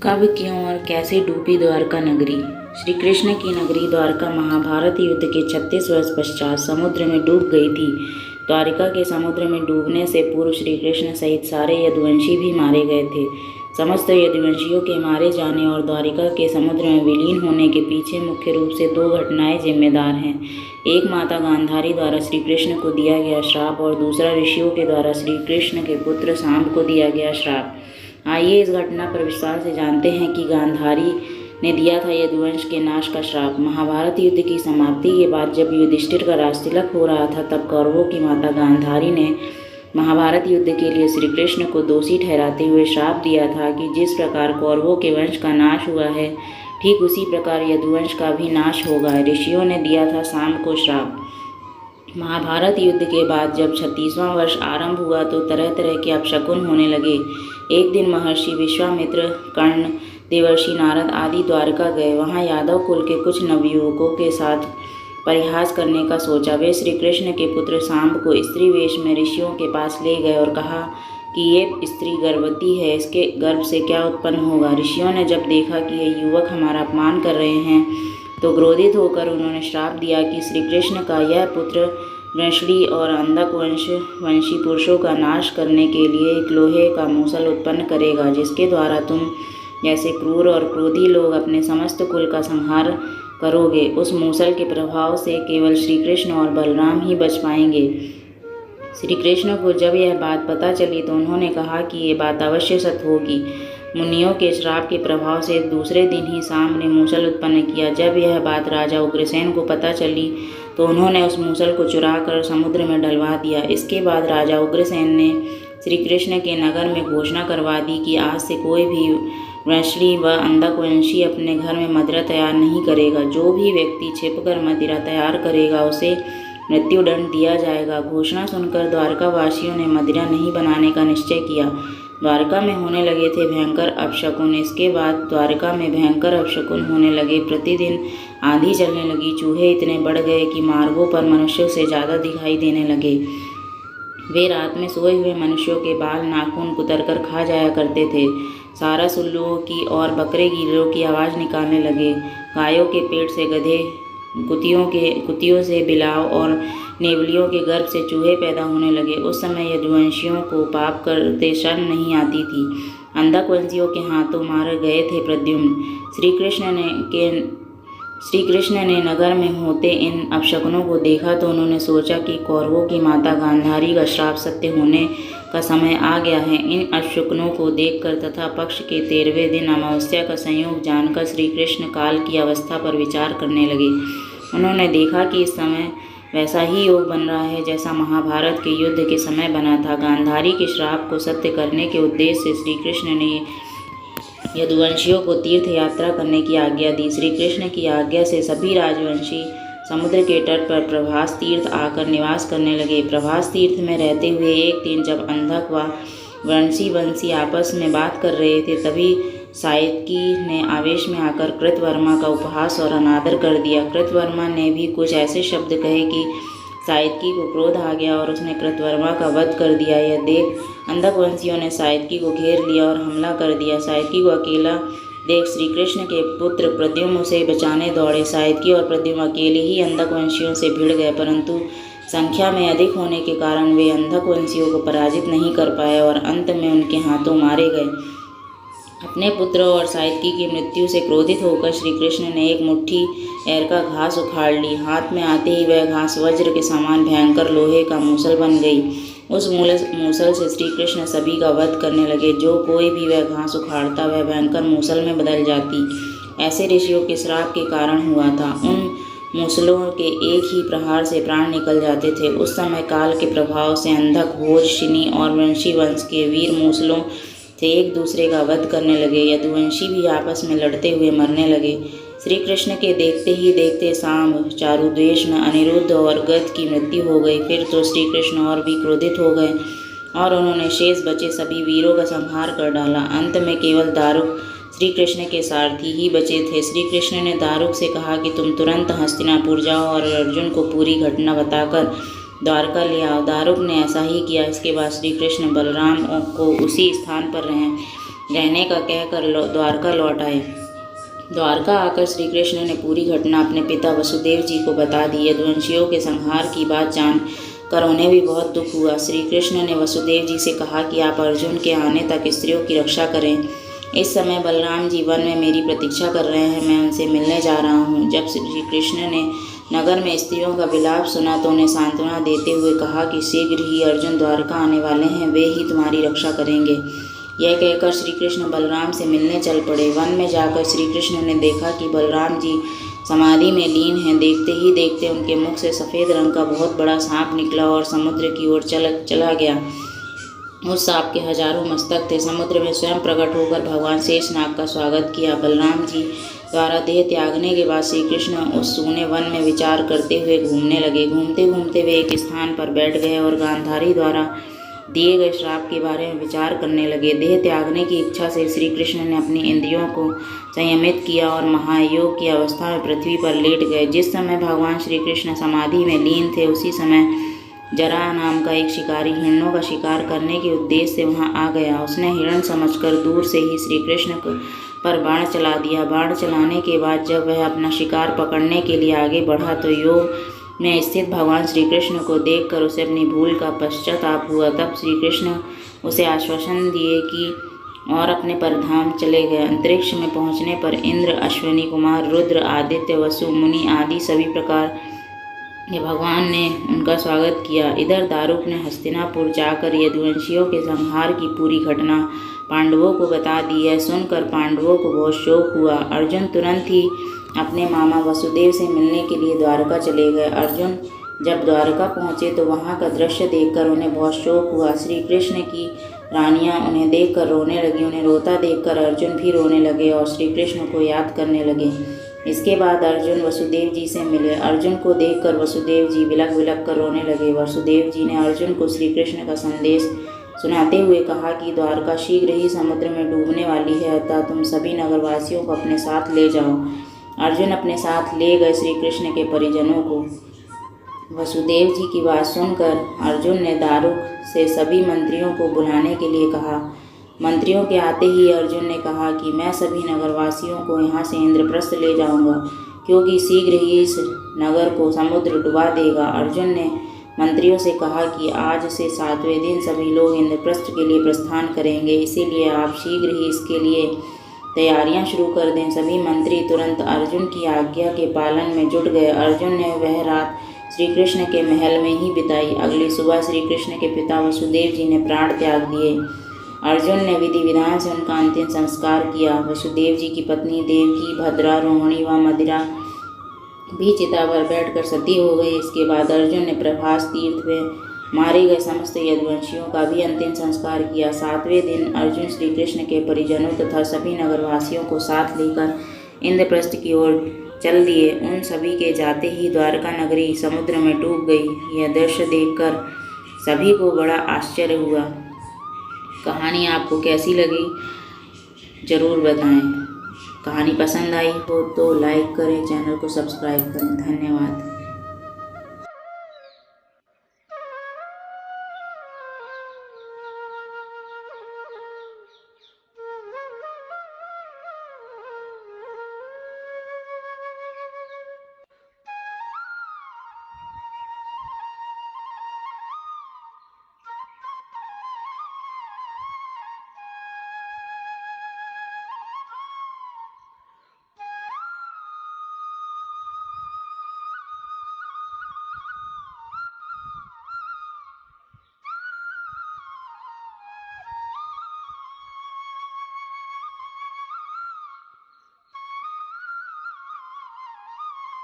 कब, क्यों और कैसे डूबी द्वारका नगरी। श्री कृष्ण की नगरी द्वारका महाभारत युद्ध के 36 वर्ष पश्चात समुद्र में डूब गई थी। द्वारिका के समुद्र में डूबने से पूर्व श्री कृष्ण सहित सारे यदुवंशी भी मारे गए थे। समस्त यदुवंशियों के मारे जाने और द्वारिका के समुद्र में विलीन होने के पीछे मुख्य रूप से दो घटनाएं जिम्मेदार हैं। एक माता गांधारी द्वारा श्री कृष्ण को दिया गया श्राप और दूसरा ऋषियों के द्वारा श्री कृष्ण के पुत्र सांब को दिया गया श्राप। आइए इस घटना पर विस्तार से जानते हैं कि गांधारी ने दिया था यदुवंश के नाश का श्राप। महाभारत युद्ध की समाप्ति के बाद जब युधिष्ठिर का राजतिलक हो रहा था, तब कौरवों की माता गांधारी ने महाभारत युद्ध के लिए श्री कृष्ण को दोषी ठहराते हुए श्राप दिया था कि जिस प्रकार कौरवों के वंश का नाश हुआ है, ठीक उसी प्रकार यदुवंश का भी नाश होगा। ऋषियों ने दिया था सांब को श्राप। महाभारत युद्ध के बाद जब 36वां वर्ष आरंभ हुआ तो तरह तरह के अपशकुन होने लगे। एक दिन महर्षि विश्वामित्र, कर्ण, देवर्षि नारद आदि द्वारका गए। वहां यादव कुल के कुछ नवयुवकों के साथ परिहास करने का सोचा। वे श्री कृष्ण के पुत्र सांब को स्त्री वेश में ऋषियों के पास ले गए और कहा कि ये स्त्री गर्भवती है, इसके गर्भ से क्या उत्पन्न होगा। ऋषियों ने जब देखा कि ये युवक हमारा अपमान कर रहे हैं तो क्रोधित होकर उन्होंने श्राप दिया कि श्री कृष्ण का यह पुत्र वृषणी और अंधक वंशी पुरुषों का नाश करने के लिए एक लोहे का मूसल उत्पन्न करेगा, जिसके द्वारा तुम जैसे क्रूर और क्रोधी लोग अपने समस्त कुल का संहार करोगे। उस मूसल के प्रभाव से केवल श्री कृष्ण और बलराम ही बच पाएंगे। श्री कृष्ण को जब यह बात पता चली तो उन्होंने कहा कि ये बात अवश्य सत्य होगी। मुनियों के श्राप के प्रभाव से दूसरे दिन ही सांब ने मूसल उत्पन्न किया। जब यह बात राजा उग्रसेन को पता चली तो उन्होंने उस मूसल को चुरा कर समुद्र में डलवा दिया। इसके बाद राजा उग्रसेन ने श्री कृष्ण के नगर में घोषणा करवा दी कि आज से कोई भी वृषणी व अंधकवंशी अपने घर में मदिरा तैयार नहीं करेगा। जो भी व्यक्ति छिपकर मदिरा तैयार करेगा उसे मृत्युदंड दिया जाएगा। घोषणा सुनकर द्वारका वासियों ने मदिरा नहीं बनाने का निश्चय किया। द्वारका में होने लगे थे भयंकर अपशकुन। इसके बाद द्वारका में भयंकर अपशकुन होने लगे। प्रतिदिन आंधी चलने लगी। चूहे इतने बढ़ गए कि मार्गों पर मनुष्यों से ज़्यादा दिखाई देने लगे। वे रात में सोए हुए मनुष्यों के बाल नाखून कुतरकर खा जाया करते थे। सारस उल्लुओं की और बकरे गिलों की आवाज़ निकालने लगे। गायों के पेट से गधे, कुतियों से बिलाव और नेवलियों के गर्भ से चूहे पैदा होने लगे। उस समय यदुवंशियों को पाप करते शर्म नहीं आती थी। अंधकवंशियों के हाथों मारे गए थे प्रद्युम्न। श्री कृष्ण ने नगर में होते इन अपशकुनों को देखा तो उन्होंने सोचा कि कौरवों की माता गांधारी का श्राप सत्य होने का समय आ गया है। इन अपशकुनों को देखकर तथा पक्ष के 13वें दिन अमावस्या का संयोग जानकर श्री कृष्ण काल की अवस्था पर विचार करने लगे। उन्होंने देखा कि इस समय वैसा ही योग बन रहा है जैसा महाभारत के युद्ध के समय बना था। गांधारी के श्राप को सत्य करने के उद्देश्य से श्री कृष्ण ने यदुवंशियों को तीर्थ यात्रा करने की आज्ञा दी। श्री कृष्ण की आज्ञा से सभी राजवंशी समुद्र के तट पर प्रभास तीर्थ आकर निवास करने लगे। प्रभास तीर्थ में रहते हुए एक दिन जब अंधक व वंशी आपस में बात कर रहे थे, तभी सात्यकी ने आवेश में आकर कृतवर्मा का उपहास और अनादर कर दिया। कृतवर्मा ने भी कुछ ऐसे शब्द कहे कि सात्यकी को क्रोध आ गया और उसने कृतवर्मा का वध कर दिया। यह देख अंधकवंशियों ने सात्यकी को घेर लिया और हमला कर दिया। सात्यकी को अकेला देख श्री कृष्ण के पुत्र प्रद्युम्न उसे बचाने दौड़े। सात्यकी और प्रद्युम्न अकेले ही अंधकवंशियों से भिड़ गए, परंतु संख्या में अधिक होने के कारण वे अंधकवंशियों को पराजित नहीं कर पाए और अंत में उनके हाथों मारे गए। अपने पुत्र और सात्यकी की मृत्यु से क्रोधित होकर श्री कृष्ण ने एक मुट्ठी एर का घास उखाड़ ली। हाथ में आते ही वह घास वज्र के समान भयंकर लोहे का मूसल बन गई। उस मूसल से श्री कृष्ण सभी का वध करने लगे। जो कोई भी वह घास उखाड़ता वह भयंकर मूसल में बदल जाती। ऐसे ऋषियों के श्राप के कारण हुआ था। उन मूसलों के एक ही प्रहार से प्राण निकल जाते थे। उस समय काल के प्रभाव से अंधक, भोज, शिनी और वंशी वंश के वीर मूसलों से एक दूसरे का वध करने लगे। यदुवंशी भी आपस में लड़ते हुए मरने लगे। श्री कृष्ण के देखते ही देखते सांब, चारुद्वेष्ण, अनिरुद्ध और गद की मृत्यु हो गई। फिर तो श्री कृष्ण और भी क्रोधित हो गए और उन्होंने शेष बचे सभी वीरों का संहार कर डाला। अंत में केवल दारुक श्री कृष्ण के सारथी ही बचे थे। श्री कृष्ण ने दारुक से कहा कि तुम तुरंत हस्तिनापुर जाओ और अर्जुन को पूरी घटना बताकर द्वारका ले आओ। दारुक ने ऐसा ही किया। इसके बाद श्री कृष्ण बलराम को उसी स्थान पर रहने का कहकर द्वारका लौट आए। द्वारका आकर श्री कृष्ण ने पूरी घटना अपने पिता वसुदेव जी को बता दी। यदुवंशियों के संहार की बात जान कर उन्हें भी बहुत दुख हुआ। श्री कृष्ण ने वसुदेव जी से कहा कि आप अर्जुन के आने तक स्त्रियों की रक्षा करें। इस समय बलराम जी वन में मेरी प्रतीक्षा कर रहे हैं, मैं उनसे मिलने जा रहा हूँ। जब श्री कृष्ण ने नगर में स्त्रियों का विलाप सुना तो उन्हें सांत्वना देते हुए कहा कि शीघ्र ही अर्जुन द्वारका आने वाले हैं, वे ही तुम्हारी रक्षा करेंगे। यह कहकर श्री कृष्ण बलराम से मिलने चल पड़े। वन में जाकर श्री कृष्ण ने देखा कि बलराम जी समाधि में लीन हैं। देखते ही देखते उनके मुख से सफ़ेद रंग का बहुत बड़ा सांप निकला और समुद्र की ओर चला गया। उस सांप के हजारों मस्तक थे। समुद्र में स्वयं प्रकट होकर भगवान शेषनाग का स्वागत किया। बलराम जी द्वारा देह त्यागने के बाद श्री कृष्ण उस सूने वन में विचार करते हुए घूमने लगे। घूमते घूमते वे एक स्थान पर बैठ गए और गांधारी द्वारा दिए गए श्राप के बारे में विचार करने लगे। देह त्यागने की इच्छा से श्री कृष्ण ने अपनी इंद्रियों को संयमित किया और महायोग की अवस्था में पृथ्वी पर लेट गए। जिस समय भगवान श्री कृष्ण समाधि में लीन थे, उसी समय जरा नाम का एक शिकारी हिरणों का शिकार करने के उद्देश्य से वहां आ गया। उसने हिरण समझकर दूर से ही श्री कृष्ण पर बाण चला दिया। बाण चलाने के बाद जब वह अपना शिकार पकड़ने के लिए आगे बढ़ा तो योग में स्थित भगवान श्री कृष्ण को देखकर उसे अपनी भूल का पश्चाताप हुआ। तब श्री कृष्ण उसे आश्वासन दिए कि और अपने परधाम चले गए। अंतरिक्ष में पहुंचने पर इंद्र, अश्विनी कुमार, रुद्र, आदित्य, वसु, मुनि आदि सभी प्रकार के भगवान ने उनका स्वागत किया। इधर दारुक ने हस्तिनापुर जाकर यदुवंशियों के संहार की पूरी घटना पांडवों को बता दी है। सुनकर पांडवों को बहुत शोक हुआ। अर्जुन तुरंत ही अपने मामा वसुदेव से मिलने के लिए द्वारका चले गए। अर्जुन जब द्वारका पहुँचे तो वहाँ का दृश्य देखकर उन्हें बहुत शोक हुआ। श्री कृष्ण की रानियाँ उन्हें देखकर रोने लगी। उन्हें रोता देखकर अर्जुन भी रोने लगे और श्री कृष्ण को याद करने लगे। इसके बाद अर्जुन वसुदेव जी से मिले। अर्जुन को देखकर वसुदेव जी बिलख बिलख कर रोने लगे। वसुदेव जी ने अर्जुन को श्री कृष्ण का संदेश सुनाते हुए कहा कि द्वारका शीघ्र ही समुद्र में डूबने वाली है, अतः तुम सभी नगरवासियों को अपने साथ ले जाओ। अर्जुन अपने साथ ले गए श्री कृष्ण के परिजनों को। वसुदेव जी की बात सुनकर अर्जुन ने दारुक से सभी मंत्रियों को बुलाने के लिए कहा। मंत्रियों के आते ही अर्जुन ने कहा कि मैं सभी नगरवासियों को यहाँ से इंद्रप्रस्थ ले जाऊंगा, क्योंकि शीघ्र ही इस नगर को समुद्र डुबा देगा। अर्जुन ने मंत्रियों से कहा कि आज से 7वें दिन सभी लोग इंद्रप्रस्थ के लिए प्रस्थान करेंगे, इसीलिए आप शीघ्र ही इसके लिए तैयारियां शुरू कर दें। सभी मंत्री तुरंत अर्जुन की आज्ञा के पालन में जुट गए। अर्जुन ने वह रात श्री कृष्ण के महल में ही बिताई। अगली सुबह श्री कृष्ण के पिता वसुदेव जी ने प्राण त्याग दिए। अर्जुन ने विधि विधान से उनका अंतिम संस्कार किया। वसुदेव जी की पत्नी देवकी, भद्रा, रोहिणी व मदिरा भी चिता पर बैठकर सती हो गई। इसके बाद अर्जुन ने प्रभास तीर्थ में मारे गए समस्त यदुवंशियों का भी अंतिम संस्कार किया। 7वें दिन अर्जुन श्री कृष्ण के परिजनों तथा सभी नगरवासियों को साथ लेकर इंद्रप्रस्थ की ओर चल दिए। उन सभी के जाते ही द्वारका नगरी समुद्र में डूब गई। यह दृश्य देखकर सभी को बड़ा आश्चर्य हुआ। कहानी आपको कैसी लगी ज़रूर बताएं। कहानी पसंद आई हो तो लाइक करें, चैनल को सब्सक्राइब करें। धन्यवाद।